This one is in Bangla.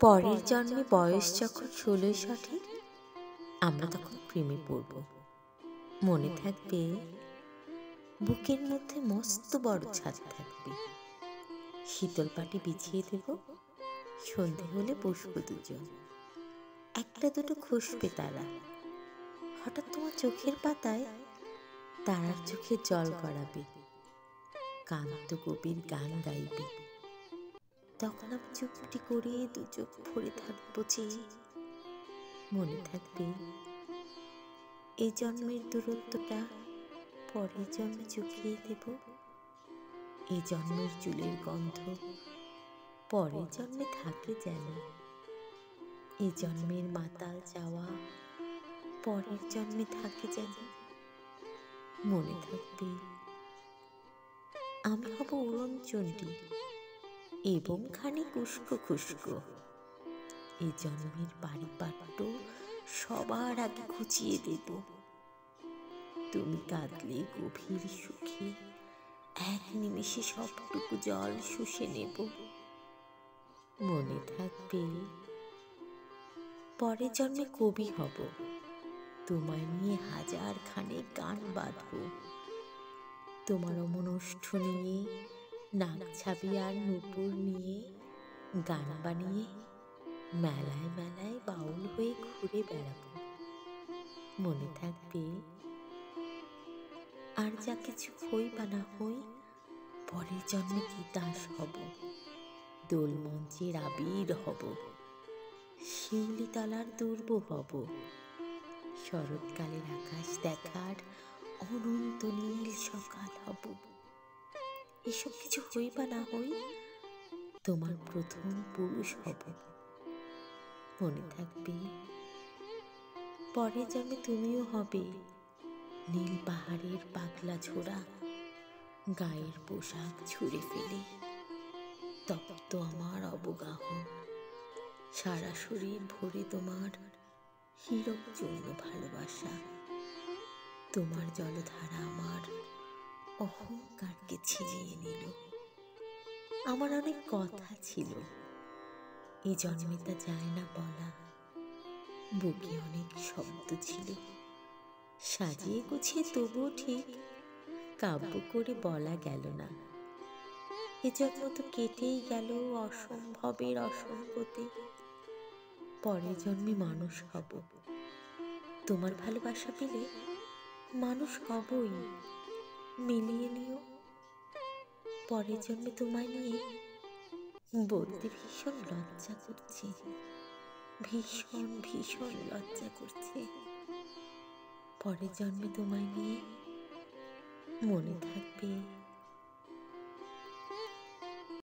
পরের জন্মে বয়স যখন 16 সঠিক, আমরা তখন প্রেমে পড়ব। মনে থাকবে বুকের মধ্যে মস্ত বড় ছাদ থাকবে, শীতল পাটি বিছিয়ে দেব, সন্ধে হলে বসবো দুজন, একটা দুটো খসবে তারা, হঠাৎ তোমার চোখের পাতায় তারার চোখে জল গড়াবে, কান্ত কবির গান গাইবে। তখন আমি চুপটি করে দু চোখ ভরে থাকবো যে, মনে থাকবে এই জন্মের দূরত্বটা পরের জন্মে চুকিয়ে দেব, এই জন্মের চুলের গন্ধ পরের জন্মে থাকে যেন, এই জন্মের মাতাল যাওয়া পরের জন্মে থাকে যেন। মনে থাকবে আমি হব উড়নচণ্ডী এবং খানিক উস্কো খুস্কো, এই জন্মের পারিপাট্য সবার আগে খুঁচিয়ে দেব, তুমি কাঁদলে গভীর সুখে এক নিমেষে সবটুকু জল শুষে নেব। মনে থাকবে পরের জন্মে কবি হব, তোমায় নিয়ে হাজার খানেক গান বাঁধব, তোমার অমনষ্ঠ নিয়ে নাক ছাবি আর নূপুর নিয়ে গান বানিয়ে মেলায় মেলায় বাউল হয়ে ঘুরে বেড়াবো। মনে থাকবে আর যা কিছু হই বা না হই, পরের জন্মে কি দাস হব, দোল মঞ্চের আবির হব, শিউলি তলার দুর্ব হব, শরৎকালের আকাশ দেখার অনন্ত নীল সকাল হব। এসব কিছু হই বা না হই, তোমার প্রথম পুরুষ হব। মনে থাকবে পরের জন্মে তুমিও হবে নীল পাহাড়ের পাগলা ছোড়া, গায়ের পোশাক ছুঁড়ে ফেলে তপ্ত আমার অবগাহন, সারা শরীর ভরে তোমার হীরক জন্য ভালোবাসা, তোমার জলধারা আমার অহংকারকে ছিনিয়ে নিল। আমার অনেক কথা ছিল, এই জন্মে তা যায় না বলা, বুকে অনেক শব্দ ছিল, সাজিয়ে গুছিয়ে তবুও ঠিক কাব্য করে বলা গেল না। এ জন্ম তো কেটেই গেল অসম্ভবের অসঙ্গতে, পরের জন্মে মানুষ হব, তোমার ভালোবাসা পেলে মানুষ হবই, মিলিয়ে নিও। পরের জন্মে তোমায় নিয়ে বলতে ভীষণ লজ্জা করছে, ভীষণ ভীষণ লজ্জা করছে। পরের জন্মে তোমায় নিয়ে মনে থাকবে